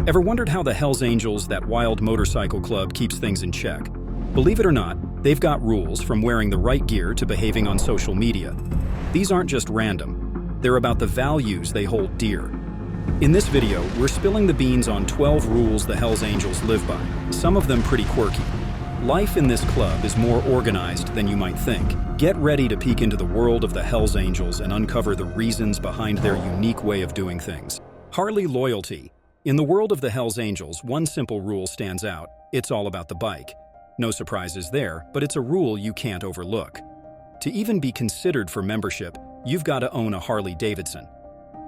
Ever wondered how the Hells Angels, that wild motorcycle club, keeps things in check? Believe it or not, they've got rules from wearing the right gear to behaving on social media. These aren't just random. They're about the values they hold dear. In this video, we're spilling the beans on 12 rules the Hells Angels live by, some of them pretty quirky. Life in this club is more organized than you might think. Get ready to peek into the world of the Hells Angels and uncover the reasons behind their unique way of doing things. Harley Loyalty. In the world of the Hells Angels, one simple rule stands out. It's all about the bike. No surprises there, but it's a rule you can't overlook. To even be considered for membership, you've got to own a Harley Davidson.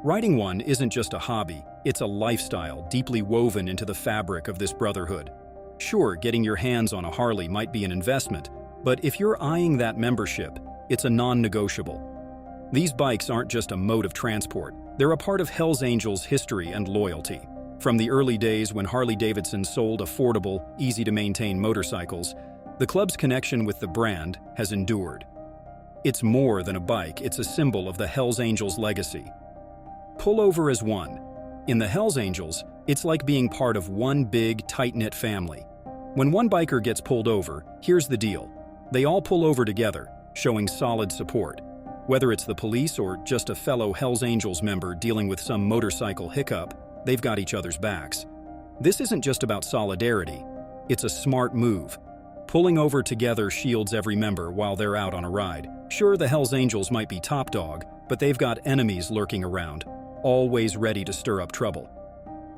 Riding one isn't just a hobby, it's a lifestyle deeply woven into the fabric of this brotherhood. Sure, getting your hands on a Harley might be an investment, but if you're eyeing that membership, it's a non-negotiable. These bikes aren't just a mode of transport, they're a part of Hells Angels' history and loyalty. From the early days when Harley Davidson sold affordable, easy-to-maintain motorcycles, the club's connection with the brand has endured. It's more than a bike, it's a symbol of the Hells Angels' legacy. Pull over as one. In the Hells Angels, it's like being part of one big, tight-knit family. When one biker gets pulled over, here's the deal. They all pull over together, showing solid support. Whether it's the police or just a fellow Hells Angels member dealing with some motorcycle hiccup, they've got each other's backs. This isn't just about solidarity, it's a smart move. Pulling over together shields every member while they're out on a ride. Sure, the Hells Angels might be top dog, but they've got enemies lurking around, always ready to stir up trouble.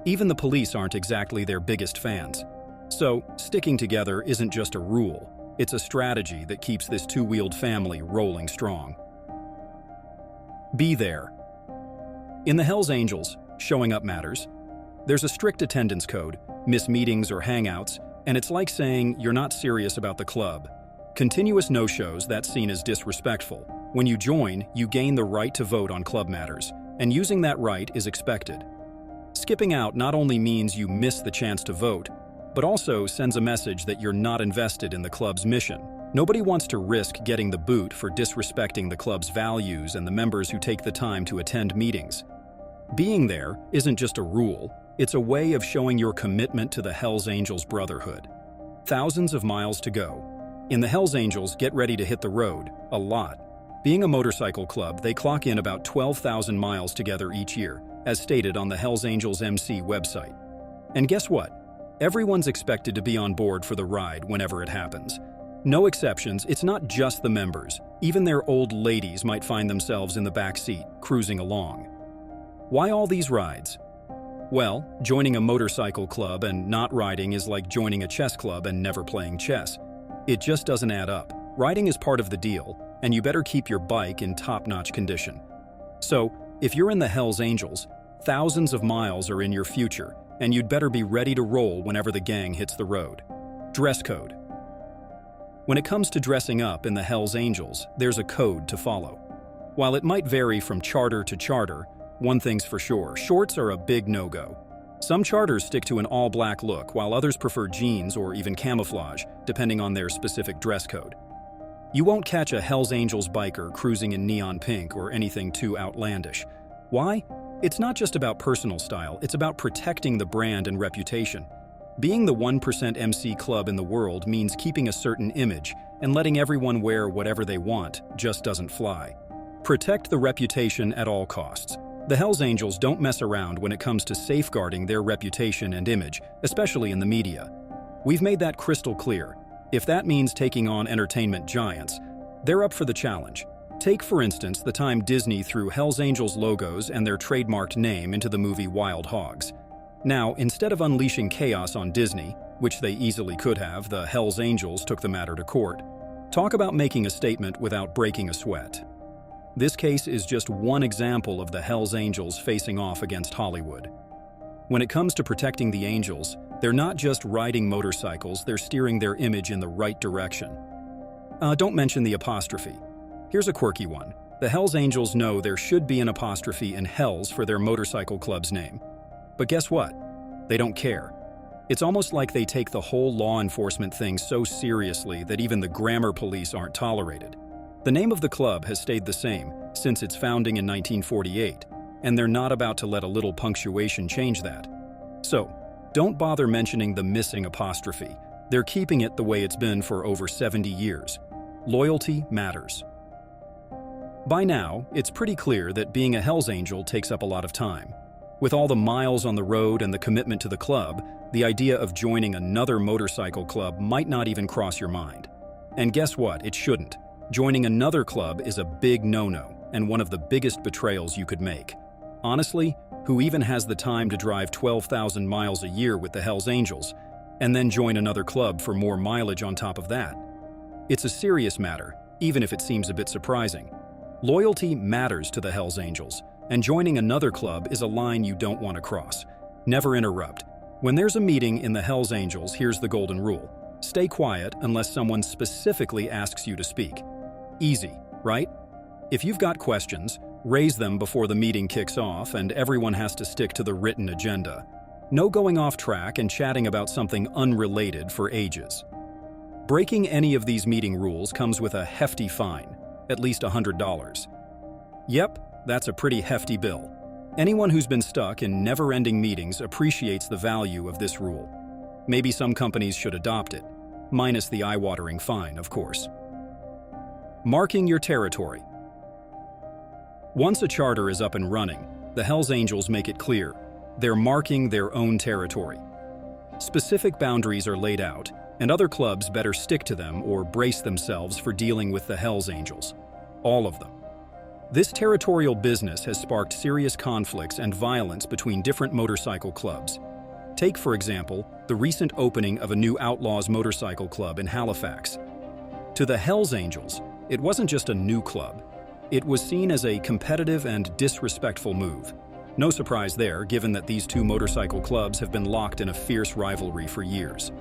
Even the police aren't exactly their biggest fans. So, sticking together isn't just a rule, it's a strategy that keeps this two-wheeled family rolling strong. Be there. In the Hells Angels, showing up matters. There's a strict attendance code, miss meetings or hangouts, and it's like saying you're not serious about the club. Continuous no-shows, that's seen as disrespectful. When you join, you gain the right to vote on club matters, and using that right is expected. Skipping out not only means you miss the chance to vote, but also sends a message that you're not invested in the club's mission. Nobody wants to risk getting the boot for disrespecting the club's values and the members who take the time to attend meetings. Being there isn't just a rule, it's a way of showing your commitment to the Hells Angels brotherhood. Thousands of miles to go. In the Hells Angels, get ready to hit the road, a lot. Being a motorcycle club, they clock in about 12,000 miles together each year, as stated on the Hells Angels MC website. And guess what? Everyone's expected to be on board for the ride whenever it happens. No exceptions, it's not just the members. Even their old ladies might find themselves in the back seat, cruising along. Why all these rides? Well, joining a motorcycle club and not riding is like joining a chess club and never playing chess. It just doesn't add up. Riding is part of the deal, and you better keep your bike in top-notch condition. So, if you're in the Hells Angels, thousands of miles are in your future, and you'd better be ready to roll whenever the gang hits the road. Dress code. When it comes to dressing up in the Hells Angels, there's a code to follow. While it might vary from charter to charter, one thing's for sure, shorts are a big no-go. Some charters stick to an all-black look, while others prefer jeans or even camouflage, depending on their specific dress code. You won't catch a Hells Angels biker cruising in neon pink or anything too outlandish. Why? It's not just about personal style, it's about protecting the brand and reputation. Being the 1% MC club in the world means keeping a certain image, and letting everyone wear whatever they want just doesn't fly. Protect the reputation at all costs. The Hells Angels don't mess around when it comes to safeguarding their reputation and image, especially in the media. We've made that crystal clear. If that means taking on entertainment giants, they're up for the challenge. Take, for instance, the time Disney threw Hells Angels logos and their trademarked name into the movie Wild Hogs. Now, instead of unleashing chaos on Disney, which they easily could have, the Hells Angels took the matter to court. Talk about making a statement without breaking a sweat. This case is just one example of the Hells Angels facing off against Hollywood. When it comes to protecting the Angels, they're not just riding motorcycles, they're steering their image in the right direction. Don't mention the apostrophe. Here's a quirky one. The Hells Angels know there should be an apostrophe in Hells for their motorcycle club's name. But guess what? They don't care. It's almost like they take the whole law enforcement thing so seriously that even the grammar police aren't tolerated. The name of the club has stayed the same since its founding in 1948, and they're not about to let a little punctuation change that. So, Don't bother mentioning the missing apostrophe. They're keeping it the way it's been for over 70 years. Loyalty matters. By now, it's pretty clear that being a Hells Angel takes up a lot of time. With all the miles on the road and the commitment to the club, the idea of joining another motorcycle club might not even cross your mind. And guess what? It shouldn't. Joining another club is a big no-no and one of the biggest betrayals you could make. Honestly, who even has the time to drive 12,000 miles a year with the Hells Angels and then join another club for more mileage on top of that? It's a serious matter, even if it seems a bit surprising. Loyalty matters to the Hells Angels, and joining another club is a line you don't want to cross. Never interrupt. When there's a meeting in the Hells Angels, here's the golden rule. Stay quiet unless someone specifically asks you to speak. Easy, right? If you've got questions, raise them before the meeting kicks off and everyone has to stick to the written agenda. No going off track and chatting about something unrelated for ages. Breaking any of these meeting rules comes with a hefty fine, at least $100. Yep, that's a pretty hefty bill. Anyone who's been stuck in never-ending meetings appreciates the value of this rule. Maybe some companies should adopt it, minus the eye-watering fine, of course. Marking your territory. Once a charter is up and running, the Hells Angels make it clear they're marking their own territory. Specific boundaries are laid out, and other clubs better stick to them or brace themselves for dealing with the Hells Angels. All of them. This territorial business has sparked serious conflicts and violence between different motorcycle clubs. Take, for example, the recent opening of a new Outlaws motorcycle club in Halifax. To the Hells Angels, it wasn't just a new club. It was seen as a competitive and disrespectful move. No surprise there, given that these two motorcycle clubs have been locked in a fierce rivalry for years.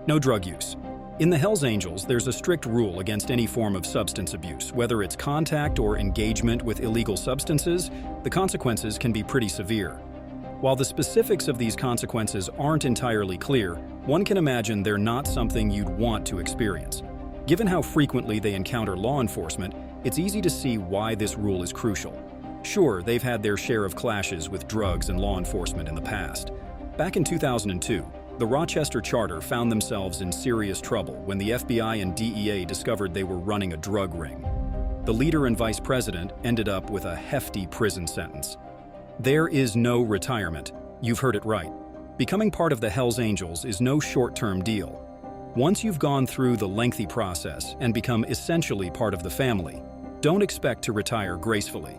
No drug use. In the Hells Angels, there's a strict rule against any form of substance abuse. Whether it's contact or engagement with illegal substances, the consequences can be pretty severe. While the specifics of these consequences aren't entirely clear, one can imagine they're not something you'd want to experience. Given how frequently they encounter law enforcement, it's easy to see why this rule is crucial. Sure, they've had their share of clashes with drugs and law enforcement in the past. Back in 2002, the Rochester charter found themselves in serious trouble when the FBI and DEA discovered they were running a drug ring. The leader and vice president ended up with a hefty prison sentence. There is no retirement. You've heard it right. Becoming part of the Hells Angels is no short-term deal. Once you've gone through the lengthy process and become essentially part of the family, don't expect to retire gracefully.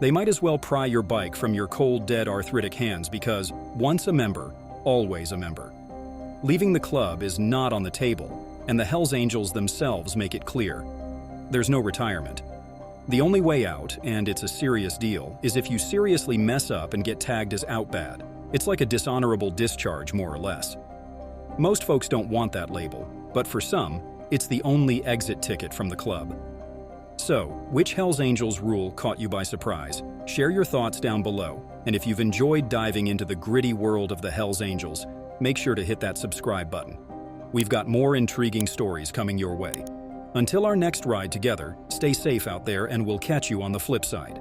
They might as well pry your bike from your cold, dead arthritic hands because, once a member, always a member. Leaving the club is not on the table, and the Hells Angels themselves make it clear. There's no retirement. The only way out, and it's a serious deal, is if you seriously mess up and get tagged as out bad. It's like a dishonorable discharge, more or less. Most folks don't want that label, but for some, it's the only exit ticket from the club. So, which Hells Angels rule caught you by surprise? Share your thoughts down below, and if you've enjoyed diving into the gritty world of the Hells Angels, make sure to hit that subscribe button. We've got more intriguing stories coming your way. Until our next ride together, stay safe out there and we'll catch you on the flip side.